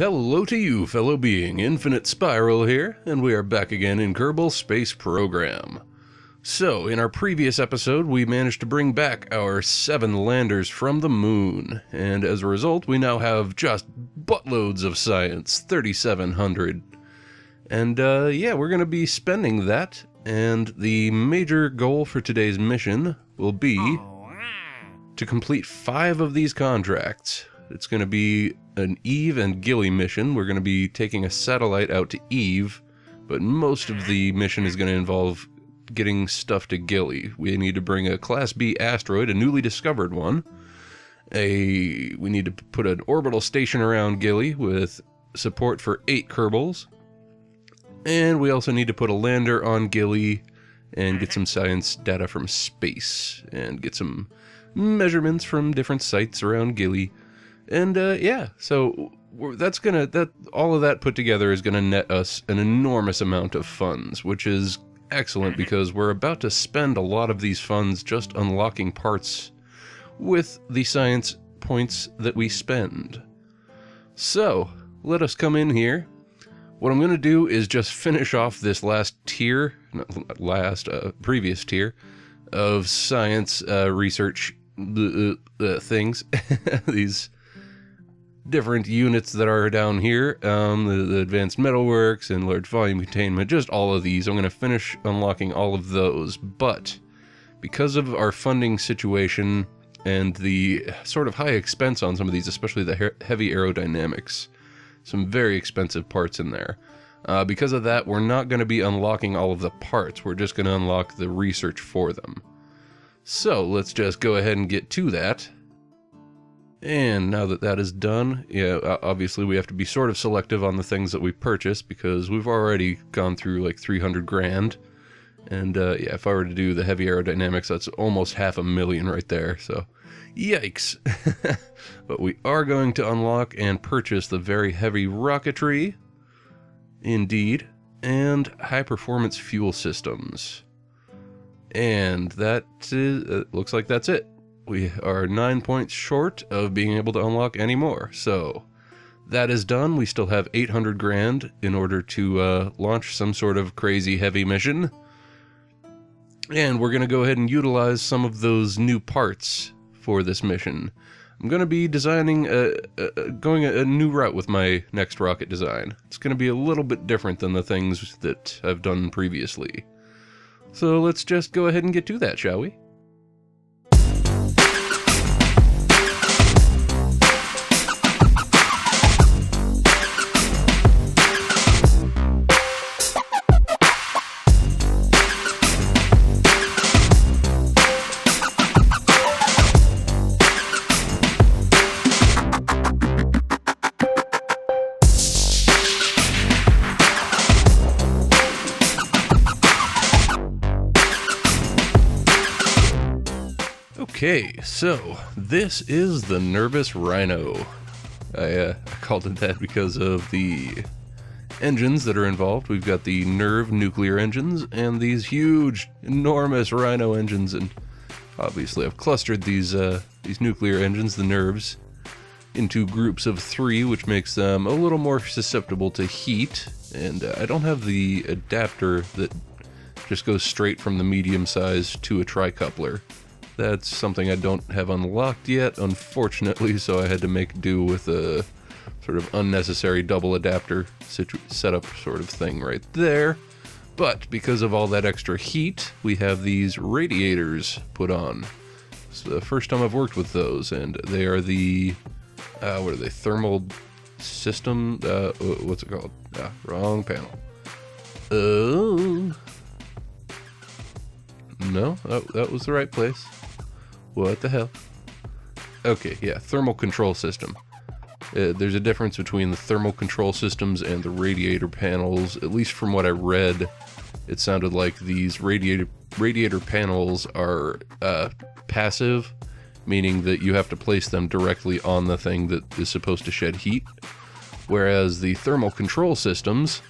Hello to you, fellow being. Infinite Spiral here, and we are back again in Kerbal Space Program. So, in our previous episode, we managed to bring back our 7 landers from the moon, and as a result, we now have just buttloads of science, 3,700. And yeah, we're going to be spending that, and the major goal for today's mission will be to complete 5 of these contracts. It's going to be an Eve and Gilly mission. We're going to be taking a satellite out to Eve, but most of the mission is going to involve getting stuff to Gilly. We need to bring a Class B asteroid, a newly discovered one. We need to put an orbital station around Gilly with support for 8 Kerbals. And we also need to put a lander on Gilly and get some science data from space and get some measurements from different sites around Gilly. And yeah, so all of that put together is gonna net us an enormous amount of funds, which is excellent because we're about to spend a lot of these funds just unlocking parts with the science points that we spend. So let us come in here. What I'm gonna do is just finish off this previous tier of science research things, these different units that are down here, the advanced metalworks and large volume containment, just all of these. I'm going to finish unlocking all of those, but because of our funding situation and the sort of high expense on some of these, especially the heavy aerodynamics, some very expensive parts in there. Because of that, we're not going to be unlocking all of the parts. We're just going to unlock the research for them. So let's just go ahead and get to that. And now that that is done, yeah, obviously we have to be sort of selective on the things that we purchase because we've already gone through like 300 grand. And yeah, if I were to do the heavy aerodynamics, that's almost $500,000 right there. So, yikes. But we are going to unlock and purchase the very heavy rocketry, indeed, and high performance fuel systems. And that is, looks like that's it. We are 9 points short of being able to unlock any more. So that is done. We still have 800 grand in order to launch some sort of crazy heavy mission. And we're going to go ahead and utilize some of those new parts for this mission. I'm going to be designing, going a new route with my next rocket design. It's going to be a little bit different than the things that I've done previously. So let's just go ahead and get to that, shall we? Okay, so this is the Nervous Rhino. I called it that because of the engines that are involved. We've got the Nerve nuclear engines and these huge, enormous Rhino engines, and obviously I've clustered these nuclear engines, the Nerves, into groups of 3, which makes them a little more susceptible to heat. And I don't have the adapter that just goes straight from the medium size to a tricoupler. That's something I don't have unlocked yet, unfortunately, so I had to make do with a sort of unnecessary double adapter setup sort of thing right there. But because of all that extra heat, we have these radiators put on. It's the first time I've worked with those, and they are the, what are they, thermal system, what's it called? Wrong panel. Oh. No, that was the right place. What the hell? Okay, yeah, thermal control system. There's a difference between the thermal control systems and the radiator panels. At least from what I read, it sounded like these radiator panels are passive, meaning that you have to place them directly on the thing that is supposed to shed heat, whereas the thermal control systems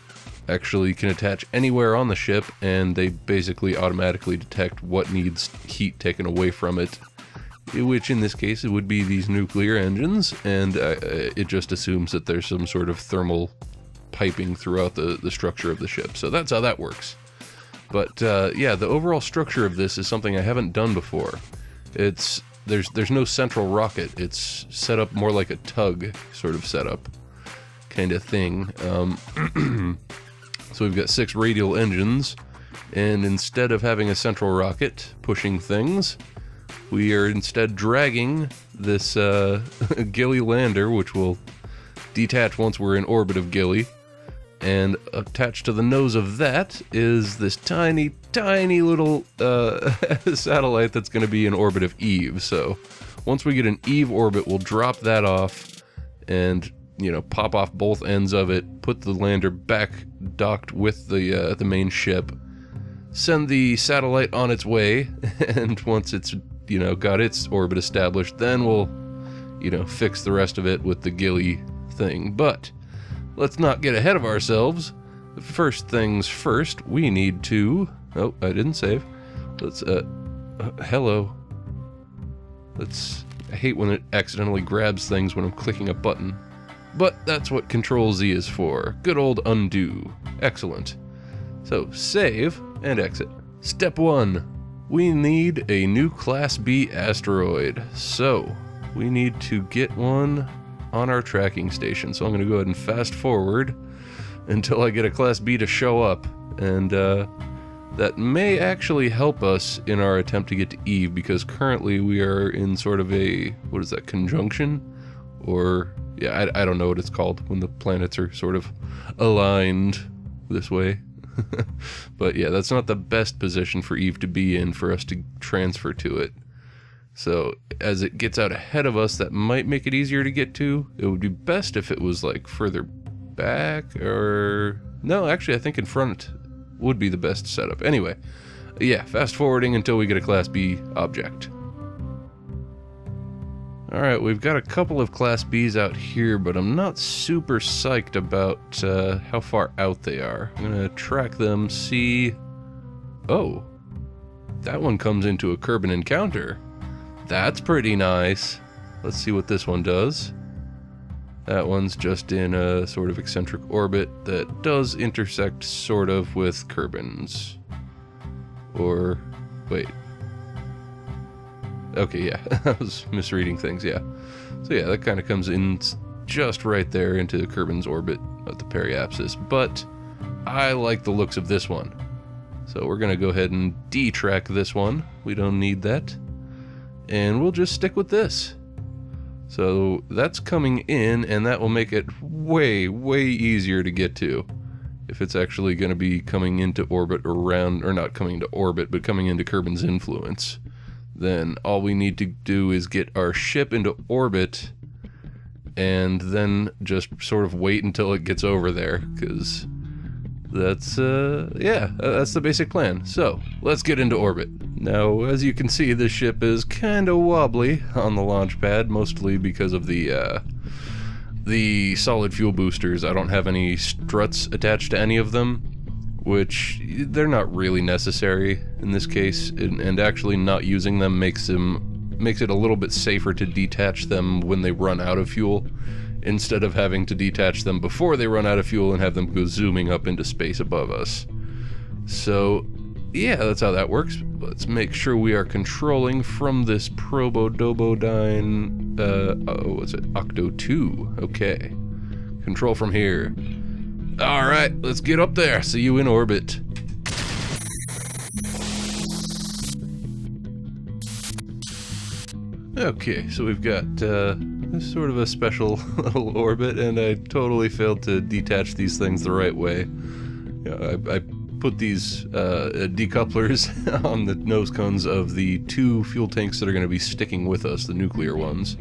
actually can attach anywhere on the ship, and they basically automatically detect what needs heat taken away from it which in this case it would be these nuclear engines, and it just assumes that there's some sort of thermal piping throughout the structure of the ship. So that's how that works. But yeah, the overall structure of this is something I haven't done before. There's no central rocket. It's set up more like a tug sort of setup kind of thing. So we've got 6 radial engines, and instead of having a central rocket pushing things, we are instead dragging this Gilly lander, which will detach once we're in orbit of Gilly. And attached to the nose of that is this tiny, tiny little satellite that's going to be in orbit of Eve. So once we get an Eve orbit, we'll drop that off and, you know, pop off both ends of it, put the lander back docked with the main ship, send the satellite on its way, and once it's, you know, got its orbit established, then we'll, you know, fix the rest of it with the Gilly thing. But let's not get ahead of ourselves. First things first, we need to... Oh, I didn't save. Let's, hello. I hate when it accidentally grabs things when I'm clicking a button. But that's what Control Z is for. Good old undo. Excellent. So, save and exit. Step 1. We need a new Class B asteroid. So, we need to get one on our tracking station. So I'm going to go ahead and fast forward until I get a Class B to show up. And that may actually help us in our attempt to get to Eve, because currently we are in sort of a, what is that, conjunction? Or, yeah, I don't know what it's called when the planets are sort of aligned this way. But yeah, that's not the best position for Eve to be in for us to transfer to it. So as it gets out ahead of us, that might make it easier to get to. It would be best if it was like further back, or... No, actually I think in front would be the best setup. Anyway, yeah, fast forwarding until we get a Class B object. Alright, we've got a couple of Class Bs out here, but I'm not super psyched about how far out they are. I'm gonna track them, see... Oh, that one comes into a Kerbin encounter. That's pretty nice. Let's see what this one does. That one's just in a sort of eccentric orbit that does intersect sort of with Kerbins. Or, wait. Okay, yeah, I was misreading things, yeah. So yeah, that kind of comes in just right there into the Kerbin's orbit at the periapsis, but I like the looks of this one. So we're gonna go ahead and detrack this one. We don't need that. And we'll just stick with this. So that's coming in, and that will make it way, way easier to get to. If it's actually going to be coming into orbit around, or not coming into orbit, but coming into Kerbin's influence, then all we need to do is get our ship into orbit, and then just sort of wait until it gets over there, because that's, yeah, that's the basic plan. So, let's get into orbit. Now, as you can see, this ship is kind of wobbly on the launch pad, mostly because of the solid fuel boosters. I don't have any struts attached to any of them, which they're not really necessary in this case, and actually not using them makes it a little bit safer to detach them when they run out of fuel, instead of having to detach them before they run out of fuel and have them go zooming up into space above us. So, yeah, that's how that works. Let's make sure we are controlling from this Probodobodyne, what's it? Octo 2. Okay. Control from here. Alright, let's get up there. See you in orbit. Okay, so we've got sort of a special little orbit, and I totally failed to detach these things the right way. I put these decouplers on the nose cones of the 2 fuel tanks that are going to be sticking with us, the nuclear ones,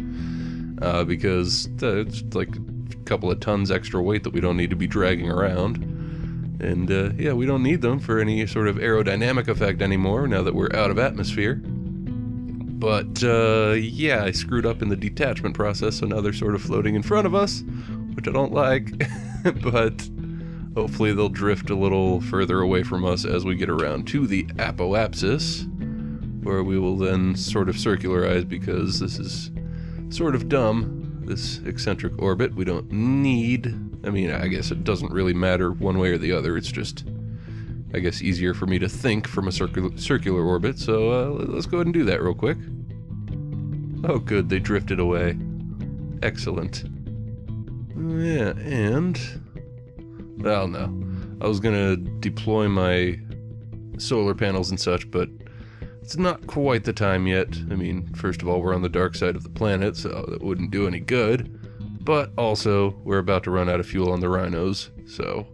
because it's like a couple of tons extra weight that we don't need to be dragging around. And yeah, we don't need them for any sort of aerodynamic effect anymore now that we're out of atmosphere. But yeah, I screwed up in the detachment process, so now they're sort of floating in front of us, which I don't like, but hopefully they'll drift a little further away from us as we get around to the apoapsis, where we will then sort of circularize, because this is sort of dumb, this eccentric orbit. We don't need, I mean, I guess it doesn't really matter one way or the other. It's just, I guess, easier for me to think from a circular orbit. So let's go ahead and do that real quick. Oh, good, they drifted away. Excellent. Yeah, and, well, no. I was gonna deploy my solar panels and such, but it's not quite the time yet. I mean, first of all, we're on the dark side of the planet, so that wouldn't do any good. But also, we're about to run out of fuel on the rhinos, so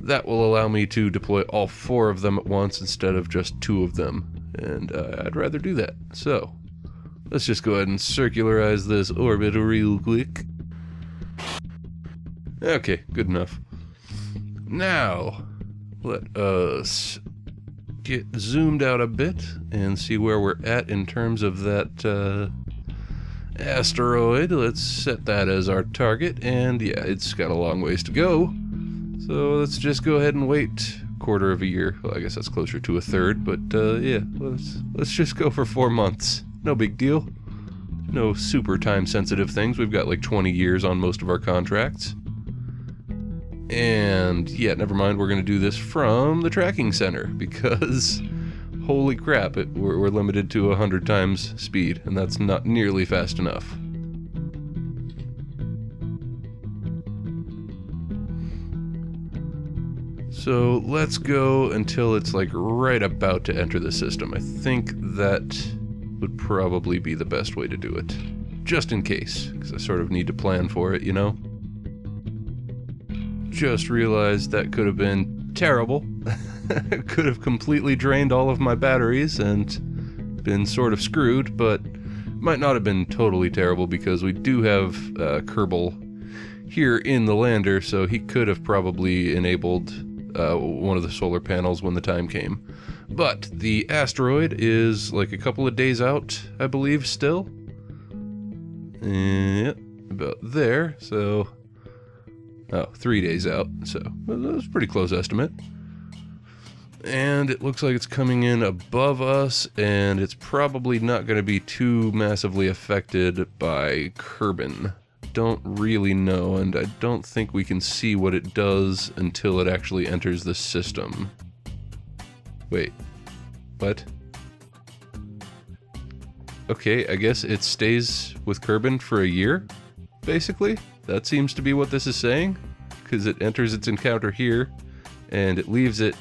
that will allow me to deploy all 4 of them at once instead of just 2 of them. And I'd rather do that. So, let's just go ahead and circularize this orbit real quick. Okay, good enough. Now, let us get zoomed out a bit and see where we're at in terms of that asteroid. Let's set that as our target, and yeah, it's got a long ways to go. So let's just go ahead and wait a quarter of a year. Well, I guess that's closer to a third, but yeah, let's just go for 4 months. No big deal. No super time-sensitive things. We've got like 20 years on most of our contracts. And yeah, never mind, we're going to do this from the tracking center, because holy crap, we're limited to 100 times speed, and that's not nearly fast enough. So let's go until it's like right about to enter the system. I think that would probably be the best way to do it, just in case, because I sort of need to plan for it, you know? Just realized that could have been terrible. Could have completely drained all of my batteries and been sort of screwed, but might not have been totally terrible, because we do have Kerbal here in the lander, so he could have probably enabled one of the solar panels when the time came. But the asteroid is like a couple of days out, I believe, still. Yep, about there, so... Oh, 3 days out, so that was a pretty close estimate. And it looks like it's coming in above us, and it's probably not going to be too massively affected by Kerbin. Don't really know, and I don't think we can see what it does until it actually enters the system. Wait, what? Okay, I guess it stays with Kerbin for a year, basically? That seems to be what this is saying, because it enters its encounter here, and it leaves it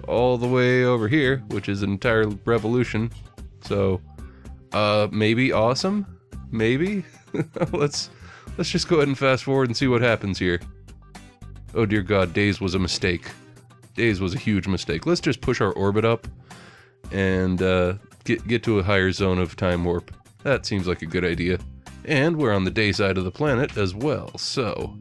all the way over here, which is an entire revolution. So, maybe awesome? Maybe? Let's just go ahead and fast forward and see what happens here. Oh dear God, days was a mistake. Days was a huge mistake. Let's just push our orbit up and get to a higher zone of time warp. That seems like a good idea. And we're on the day side of the planet as well, so...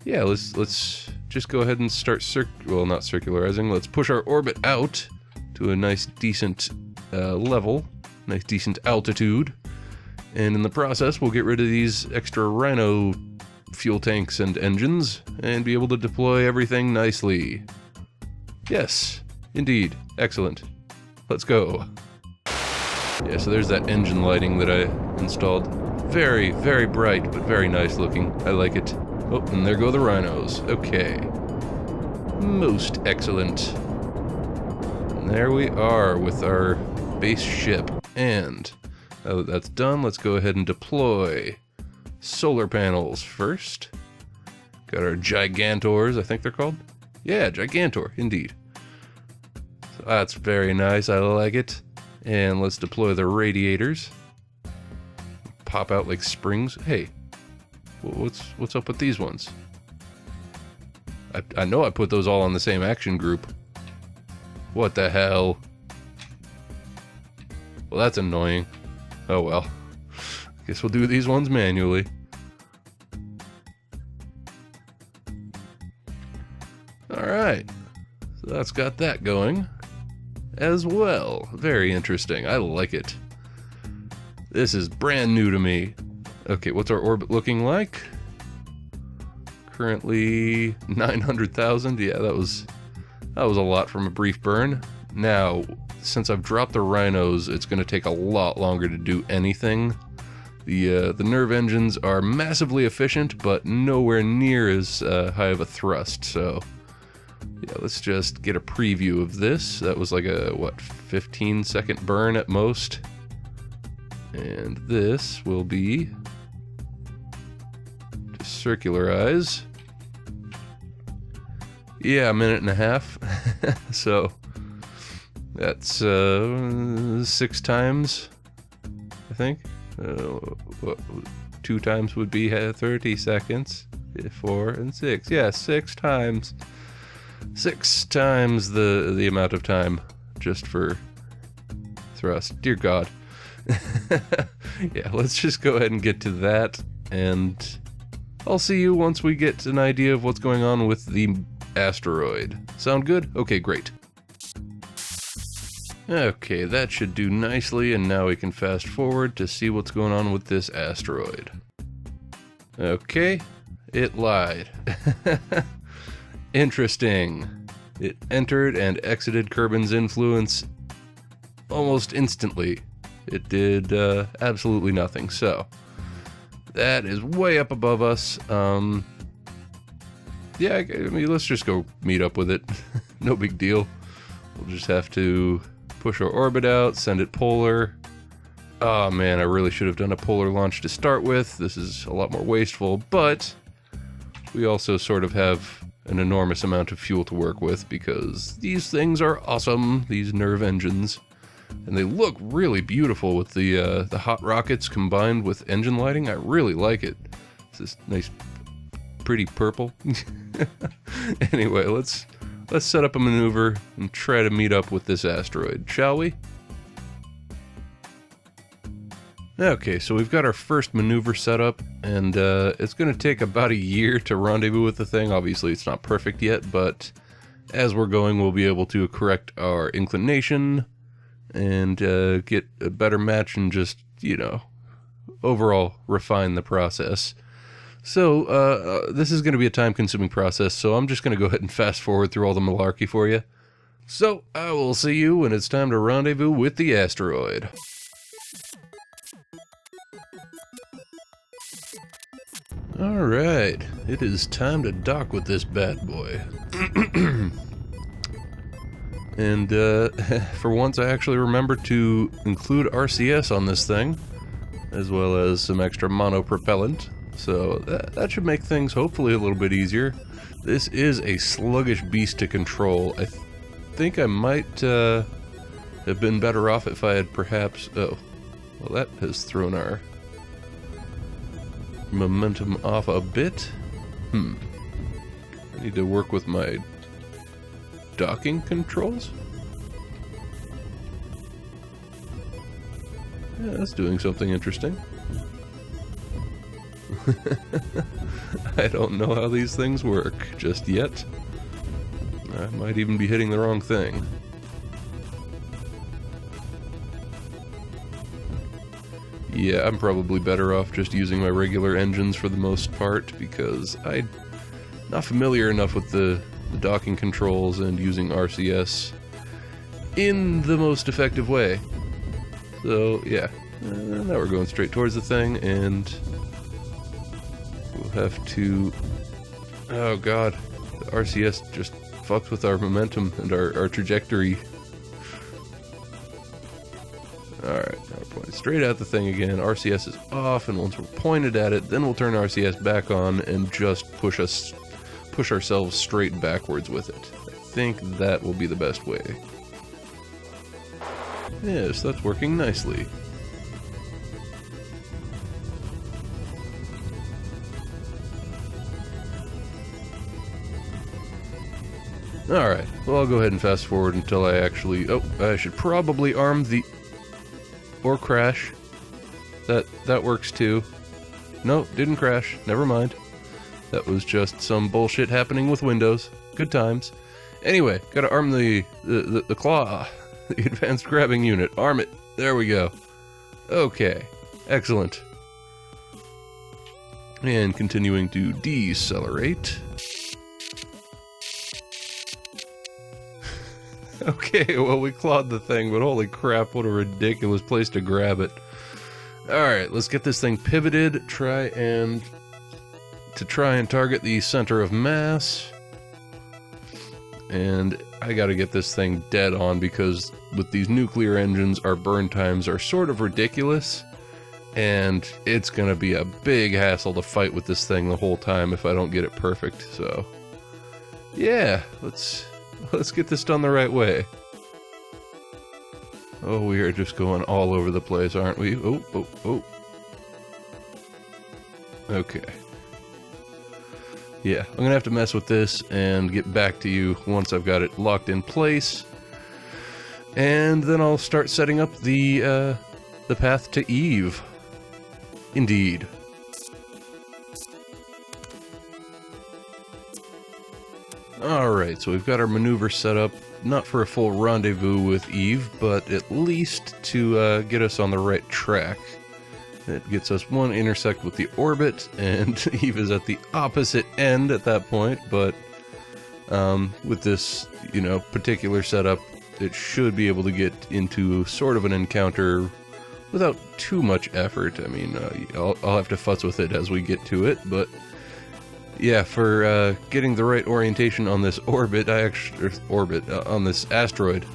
yeah, let's just go ahead and start well, not circularizing. Let's push our orbit out to a nice, decent level, nice, decent altitude. And in the process, we'll get rid of these extra Rhino fuel tanks and engines, and be able to deploy everything nicely. Yes, indeed. Excellent. Let's go. Yeah, so there's that engine lighting that I installed. Very, very bright, but very nice looking. I like it. Oh, and there go the rhinos. Okay. Most excellent. And there we are with our base ship. And now that that's done, let's go ahead and deploy solar panels first. Got our Gigantors, I think they're called. Yeah, Gigantor, indeed. So that's very nice, I like it. And let's deploy the radiators. Pop out like springs. Hey, what's up with these ones? I know I put those all on the same action group. What the hell? Well, that's annoying. Oh well. Guess we'll do these ones manually. Alright. So that's got that going as well. Very interesting. I like it. This is brand new to me. Okay, what's our orbit looking like? Currently 900,000. Yeah, that was a lot from a brief burn. Now, since I've dropped the rhinos, it's going to take a lot longer to do anything. The nerve engines are massively efficient, but nowhere near as high of a thrust, so yeah, let's just get a preview of this. That was like a, what, 15-second burn at most. And this will be to circularize. Yeah, a minute and a half. So that's 6 times, I think. 2 times would be 30 seconds. 4 and 6. Yeah, 6 times. 6 times the amount of time just for thrust. Dear God. Yeah, let's just go ahead and get to that, and I'll see you once we get an idea of what's going on with the asteroid. Sound good? Okay, great. Okay, that should do nicely, and now we can fast forward to see what's going on with this asteroid. Okay, it lied. Interesting. It entered and exited Kerbin's influence almost instantly. It did absolutely nothing, so that is way up above us. Yeah, I mean, let's just go meet up with it. No big deal. We'll just have to push our orbit out, send it polar. Oh man, I really should have done a polar launch to start with. This is a lot more wasteful, but we also sort of have an enormous amount of fuel to work with because these things are awesome, these nerve engines. And they look really beautiful with the hot rockets combined with engine lighting. I really like it. It's this nice, pretty purple. Anyway, let's set up a maneuver and try to meet up with this asteroid, shall we? Okay, so we've got our first maneuver set up, and it's going to take about a year to rendezvous with the thing. Obviously, it's not perfect yet, but as we're going, we'll be able to correct our inclination and get a better match and just, you know, overall refine the process. So this is going to be a time-consuming process, so I'm just going to go ahead and fast forward through all the malarkey for you. So I will see you when it's time to rendezvous with the asteroid. Alright, it is time to dock with this bad boy. And for once I actually remembered to include RCS on this thing, as well as some extra monopropellant, so that should make things hopefully a little bit easier. This is a sluggish beast to control. I think I might have been better off if I had perhaps... Oh, well, that has thrown our momentum off a bit. I need to work with my docking controls? Yeah, that's doing something interesting. I don't know how these things work just yet. I might even be hitting the wrong thing. Yeah, I'm probably better off just using my regular engines for the most part, because I'm not familiar enough with the docking controls and using RCS in the most effective way. So, yeah. Now we're going straight towards the thing, and we'll have to... Oh god, the RCS just fucks with our momentum and our trajectory. Alright, now we're pointing straight at the thing again. RCS is off, and once we're pointed at it, then we'll turn RCS back on and just push ourselves straight backwards with it. I think that will be the best way. Yes, that's working nicely. Alright, well I'll go ahead and fast forward until I actually... Oh, I should probably arm the... Or crash. That works too. No, didn't crash. Never mind. That was just some bullshit happening with Windows. Good times. Anyway, gotta arm the claw. The advanced grabbing unit. Arm it. There we go. Okay. Excellent. And continuing to decelerate. Okay, well, we clawed the thing, but holy crap, what a ridiculous place to grab it. Alright, let's get this thing pivoted, try and target the center of mass. And I gotta get this thing dead on, because with these nuclear engines, our burn times are sort of ridiculous. And it's gonna be a big hassle to fight with this thing the whole time if I don't get it perfect, so... yeah, let's get this done the right way. Oh, we are just going all over the place, aren't we? Oh. Okay. Yeah, I'm gonna have to mess with this and get back to you once I've got it locked in place. And then I'll start setting up the path to Eve. Indeed. Alright, so we've got our maneuver set up, not for a full rendezvous with Eve, but at least to get us on the right track. It gets us one intersect with the orbit, and Eve is at the opposite end at that point, but with this, particular setup, it should be able to get into sort of an encounter without too much effort. I mean, I'll have to futz with it as we get to it, but yeah, for getting the right orientation on this orbit, on this asteroid,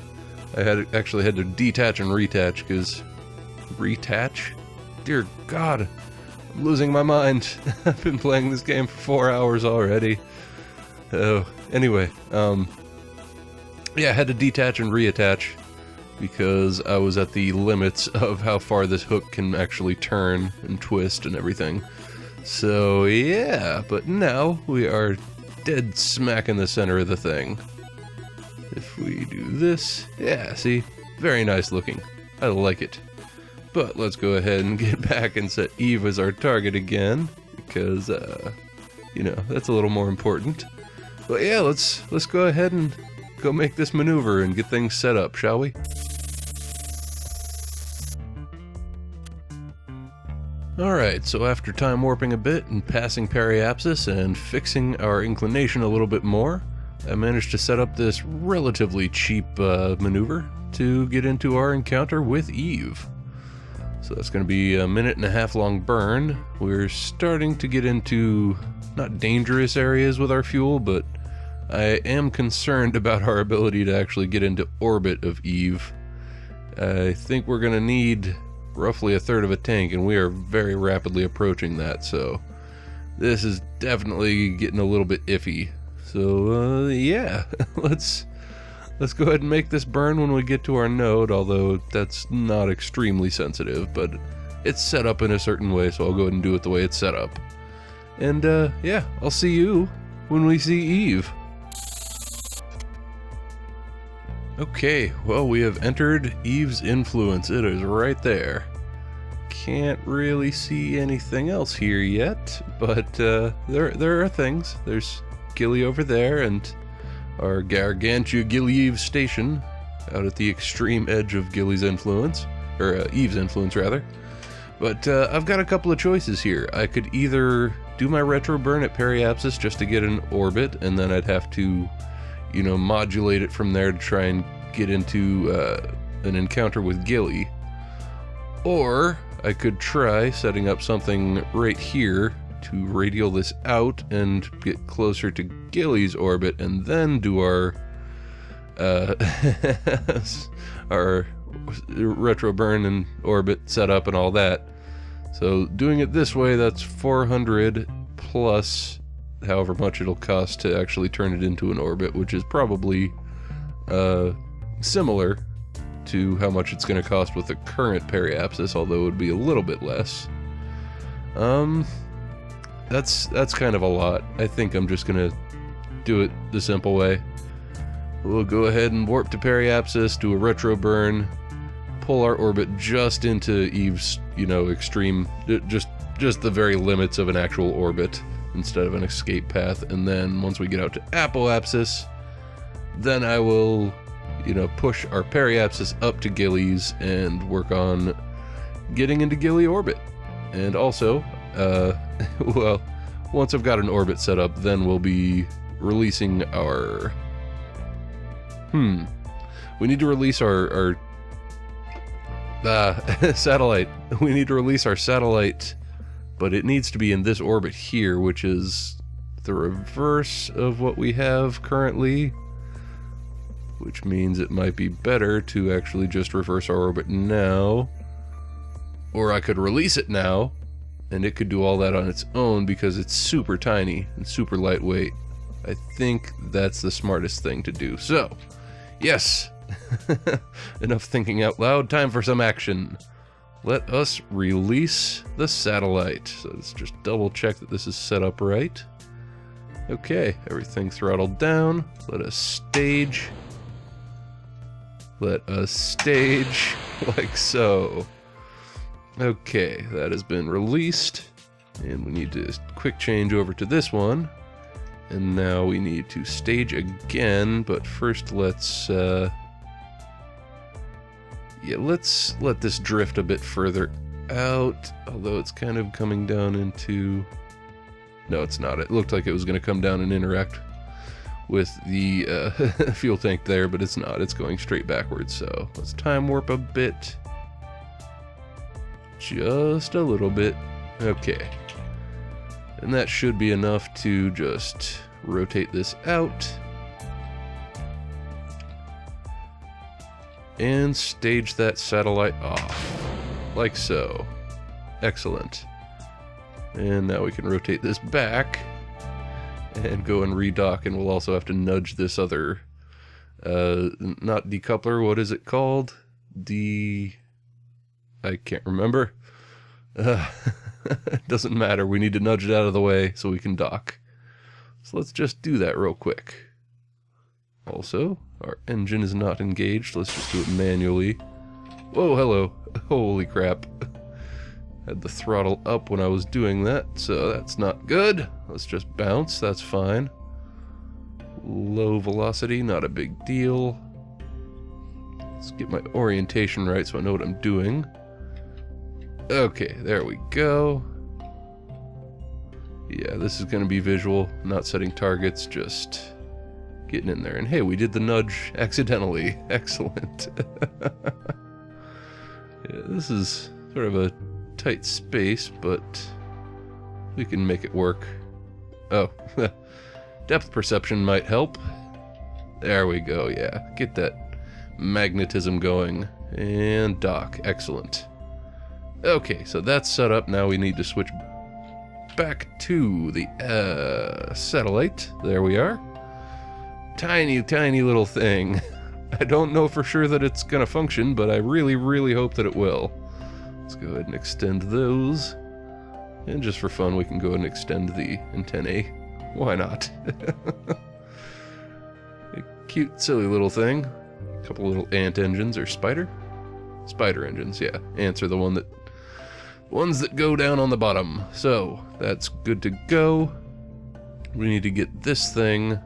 I actually had to detach and retach, because... retach? Dear God, I'm losing my mind. I've been playing this game for 4 hours already. Oh, anyway, yeah, I had to detach and reattach, because I was at the limits of how far this hook can actually turn and twist and everything. So yeah, but now we are dead smack in the center of the thing. If we do this, yeah, see? Very nice looking. I like it. But let's go ahead and get back and set Eve as our target again, because, that's a little more important. But yeah, let's go ahead and go make this maneuver and get things set up, shall we? Alright, so after time warping a bit and passing periapsis and fixing our inclination a little bit more, I managed to set up this relatively cheap maneuver to get into our encounter with Eve. So that's going to be a 1.5 minute long burn. We're starting to get into not dangerous areas with our fuel, but I am concerned about our ability to actually get into orbit of Eve. I think we're going to need roughly 1/3 of a tank, and we are very rapidly approaching that, so this is definitely getting a little bit iffy. So yeah, let's go ahead and make this burn when we get to our node, although that's not extremely sensitive, but it's set up in a certain way, so I'll go ahead and do it the way it's set up. And yeah, I'll see you when we see Eve. Okay, well, we have entered Eve's influence. It is right there. Can't really see anything else here yet, but there are things. There's Gilly over there, and our Gargantua Gilly station out at the extreme edge of Gilly's influence, or Eve's influence, rather. But I've got a couple of choices here. I could either do my retro burn at periapsis just to get an orbit, and then I'd have to modulate it from there to try and get into an encounter with Gilly. Or I could try setting up something right here to radial this out and get closer to Gilly's orbit, and then do our our retro burn and orbit setup and all that. So doing it this way, that's 400 plus however much it'll cost to actually turn it into an orbit, which is probably similar to how much it's going to cost with the current periapsis, although it would be a little bit less. That's kind of a lot. I think I'm just going to do it the simple way. We'll go ahead and warp to periapsis, do a retro burn, pull our orbit just into Eve's, extreme, just the very limits of an actual orbit instead of an escape path, and then once we get out to apoapsis, then I will, push our periapsis up to Gilly's and work on getting into Gilly orbit. And also, well, once I've got an orbit set up, then we'll be releasing our... We need to release our satellite. We need to release our satellite, but it needs to be in this orbit here, which is the reverse of what we have currently, which means it might be better to actually just reverse our orbit now. Or I could release it now, and it could do all that on its own because it's super tiny and super lightweight. I think that's the smartest thing to do. So, yes, enough thinking out loud, time for some action. Let us release the satellite. So let's just double check that this is set up right. Okay, everything throttled down. Let us stage. Let us stage like so. Okay, that has been released. And we need to quick change over to this one. And now we need to stage again, but first let's let's let this drift a bit further out, although it's kind of coming down into... No, it's not. It looked like it was going to come down and interact with the fuel tank there, but it's not. It's going straight backwards, so let's time warp a bit. Just a little bit. Okay. And that should be enough to just rotate this out. And stage that satellite off. Like so. Excellent. And now we can rotate this back and go and redock, and we'll also have to nudge this other, not decoupler, what is it called? I can't remember. It doesn't matter, we need to nudge it out of the way so we can dock. So let's just do that real quick. Also, our engine is not engaged, let's just do it manually. Whoa, hello. Holy crap. Had the throttle up when I was doing that, so that's not good. Let's just bounce, that's fine. Low velocity, not a big deal. Let's get my orientation right so I know what I'm doing. Okay, there we go. Yeah, this is going to be visual, not setting targets, just getting in there. And hey, we did the nudge accidentally. Excellent. Yeah, this is sort of a tight space, but we can make it work. Oh, depth perception might help. There we go, yeah. Get that magnetism going. And dock, excellent. Okay, so that's set up. Now we need to switch back to the satellite. There we are. Tiny, tiny little thing. I don't know for sure that it's going to function, but I really, really hope that it will. Let's go ahead and extend those. And just for fun, we can go ahead and extend the antennae. Why not? A cute, silly little thing. A couple little ant engines, or spider? Spider engines, yeah. Ants are the ones that go down on the bottom. So, that's good to go. We need to get this thing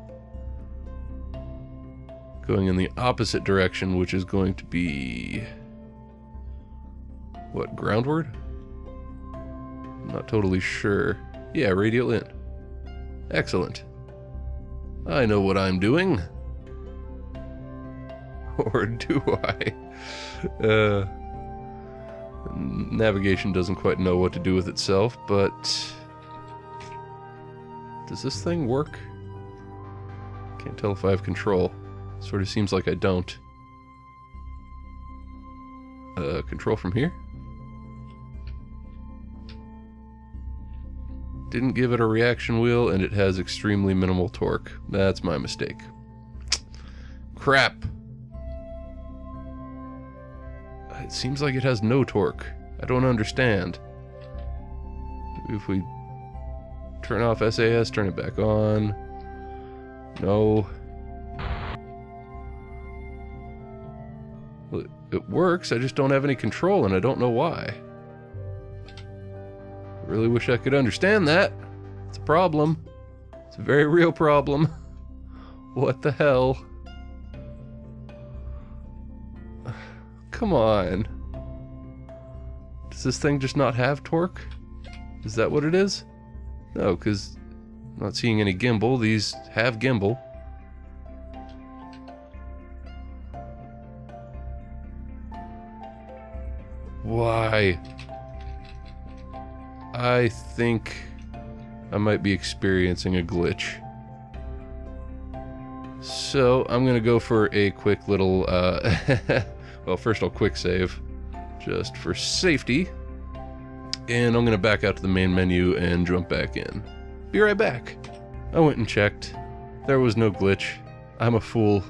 going in the opposite direction, which is going to be... what, groundward? I'm not totally sure. Yeah, radial in. Excellent. I know what I'm doing. Or do I? Navigation doesn't quite know what to do with itself, but... does this thing work? Can't tell if I have control. Sort of seems like I don't. Control from here? Didn't give it a reaction wheel, and it has extremely minimal torque. That's my mistake. Crap! It seems like it has no torque. I don't understand. If we turn off SAS, turn it back on. No. Well, it works, I just don't have any control, and I don't know why. I really wish I could understand that. It's a problem. It's a very real problem. What the hell? Come on. Does this thing just not have torque? Is that what it is? No, because I'm not seeing any gimbal. These have gimbal. I think I might be experiencing a glitch. So I'm gonna go for a quick little, well, first I'll quick save, just for safety. And I'm gonna back out to the main menu and jump back in. Be right back. I went and checked. There was no glitch. I'm a fool.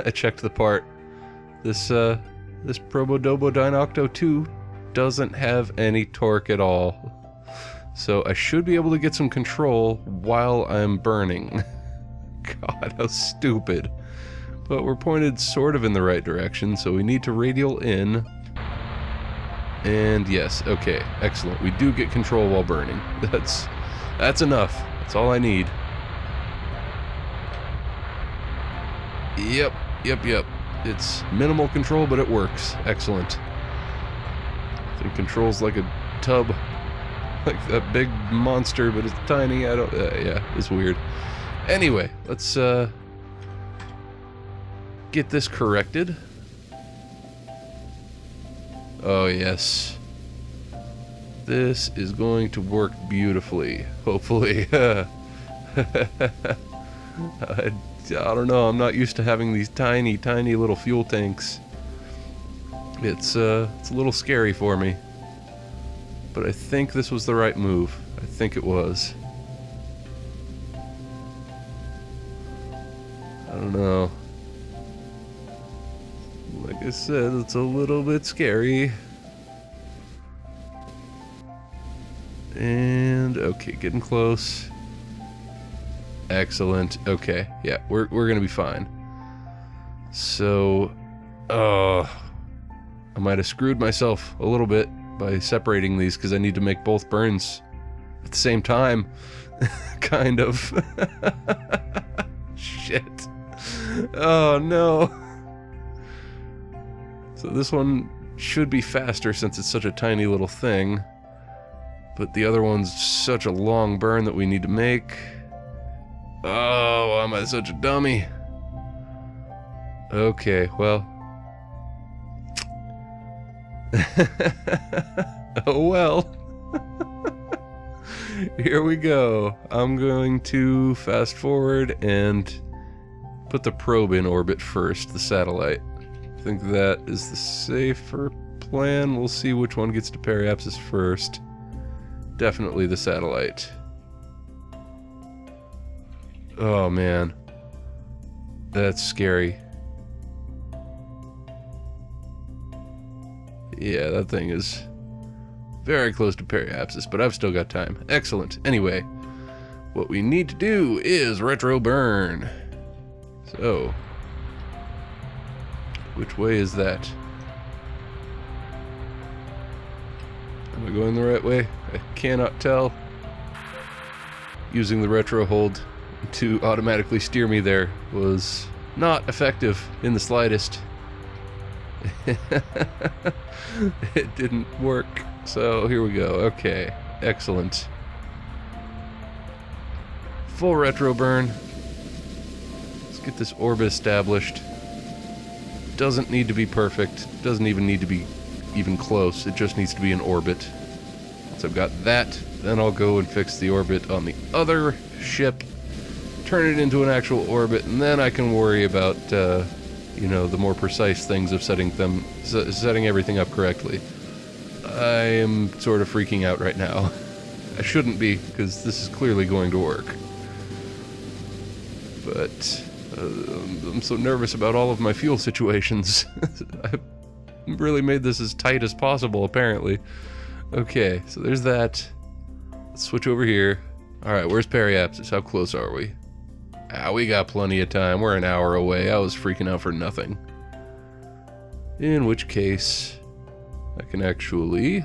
I checked the part. This Probodobo Dynocto 2 doesn't have any torque at all. So I should be able to get some control while I'm burning. God, how stupid. But we're pointed sort of in the right direction, so we need to radial in. And yes, okay, excellent. We do get control while burning. That's enough. That's all I need. Yep. It's minimal control, but it works. Excellent. I think controls like a tub. Like that big monster, but it's tiny. I don't... yeah, it's weird. Anyway, let's get this corrected. Oh, yes. This is going to work beautifully, hopefully. I don't know, I'm not used to having these tiny little fuel tanks. It's a little scary for me. But I think this was the right move. I think it was. I don't know. Like I said, it's a little bit scary. And okay, getting close. Excellent. Okay, yeah, we're gonna be fine. So, I might have screwed myself a little bit by separating these because I need to make both burns at the same time. Kind of. Shit. Oh no. So this one should be faster since it's such a tiny little thing. But the other one's such a long burn that we need to make. Oh, why am I such a dummy? Okay, well. Oh well. Here we go. I'm going to fast forward and put the probe in orbit first, the satellite. I think that is the safer plan. We'll see which one gets to periapsis first. Definitely the satellite. Oh man. That's scary. Yeah, that thing is very close to periapsis, but I've still got time. Excellent. Anyway, what we need to do is retro burn. So, which way is that? Am I going the right way? I cannot tell. Using the retro hold to automatically steer me there was not effective in the slightest. It didn't work. So here we go. Okay, excellent. Full retro burn. Let's get this orbit established. Doesn't need to be perfect. Doesn't even need to be even close. It just needs to be in orbit. Once I've got that, then I'll go and fix the orbit on the other ship, turn it into an actual orbit, and then I can worry about, you know, the more precise things of setting everything up correctly. I am sort of freaking out right now. I shouldn't be, because this is clearly going to work. But I'm so nervous about all of my fuel situations. I really made this as tight as possible, apparently. Okay, so there's that. Let's switch over here. Alright, where's periapsis? How close are we? Ah, we got plenty of time. We're an hour away. I was freaking out for nothing. In which case, I can actually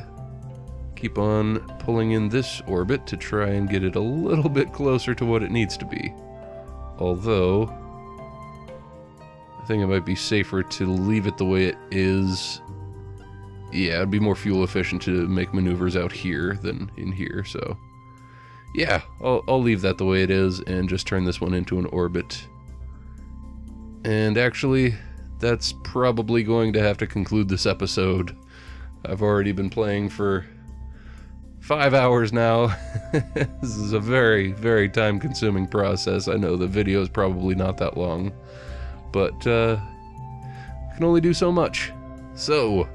keep on pulling in this orbit to try and get it a little bit closer to what it needs to be. Although, I think it might be safer to leave it the way it is. Yeah, it'd be more fuel efficient to make maneuvers out here than in here, so... yeah, I'll leave that the way it is and just turn this one into an orbit. And actually, that's probably going to have to conclude this episode. I've already been playing for 5 hours now. This is a very, very time-consuming process. I know the video is probably not that long, but I can only do so much. So,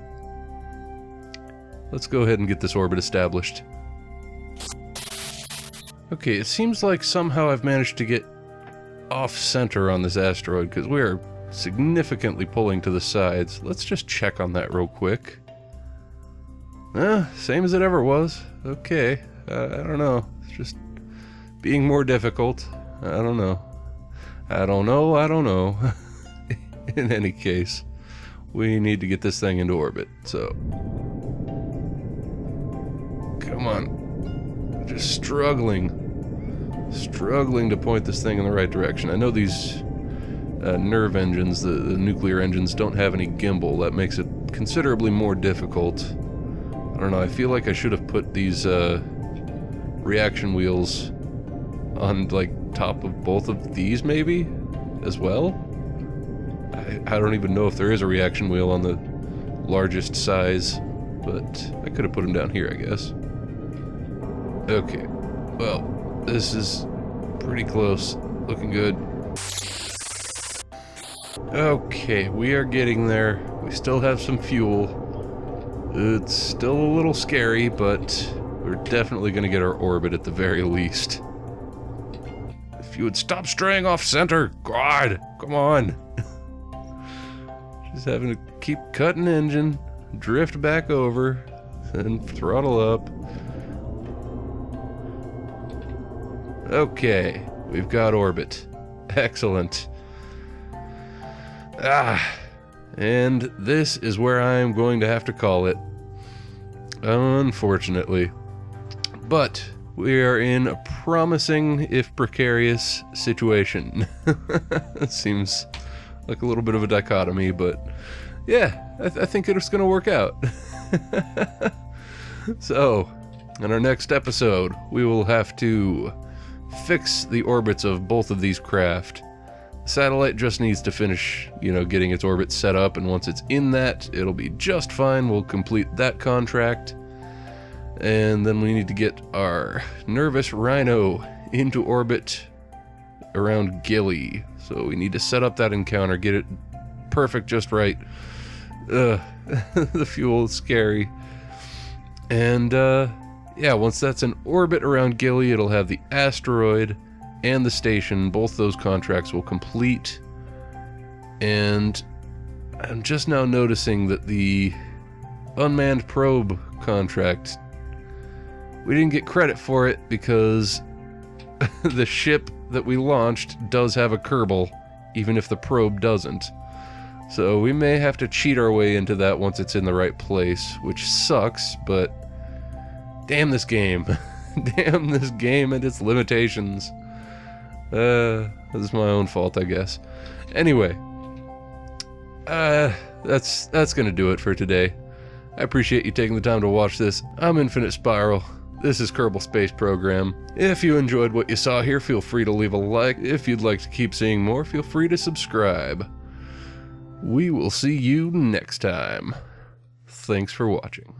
let's go ahead and get this orbit established. Okay, it seems like somehow I've managed to get off-center on this asteroid, because we are significantly pulling to the sides. Let's just check on that real quick. Same as it ever was. Okay, I don't know. It's just being more difficult. I don't know. I don't know. In any case, we need to get this thing into orbit, so... Come on. Just struggling to point this thing in the right direction. I know these nerve engines, the nuclear engines, don't have any gimbal. That makes it considerably more difficult. I don't know, I feel like I should have put these reaction wheels on, like, top of both of these, maybe, as well? I don't even know if there is a reaction wheel on the largest size, but I could have put them down here, I guess. Okay, well, this is pretty close, looking good. Okay, we are getting there. We still have some fuel. It's still a little scary, but we're definitely going to get our orbit at the very least. If you would stop straying off center, God, come on. Just having to keep cutting engine, drift back over, and throttle up. Okay, we've got orbit. Excellent. And this is where I'm going to have to call it. Unfortunately. But we are in a promising, if precarious, situation. It seems like a little bit of a dichotomy, but yeah, I think it's going to work out. So, in our next episode, we will have to fix the orbits of both of these craft. The satellite just needs to finish, getting its orbit set up, and once it's in that, it'll be just fine. We'll complete that contract. And then we need to get our Nervous Rhino into orbit around Gilly. So we need to set up that encounter, get it perfect just right. The fuel is scary. And, yeah, once that's in orbit around Gilly, it'll have the asteroid and the station. Both those contracts will complete. And I'm just now noticing that the unmanned probe contract, we didn't get credit for it because the ship that we launched does have a Kerbal, even if the probe doesn't. So we may have to cheat our way into that once it's in the right place, which sucks, but damn this game. Damn this game and its limitations. This is my own fault, I guess. Anyway, that's gonna do it for today. I appreciate you taking the time to watch this. I'm Infinite Spiral. This is Kerbal Space Program. If you enjoyed what you saw here, feel free to leave a like. If you'd like to keep seeing more, feel free to subscribe. We will see you next time. Thanks for watching.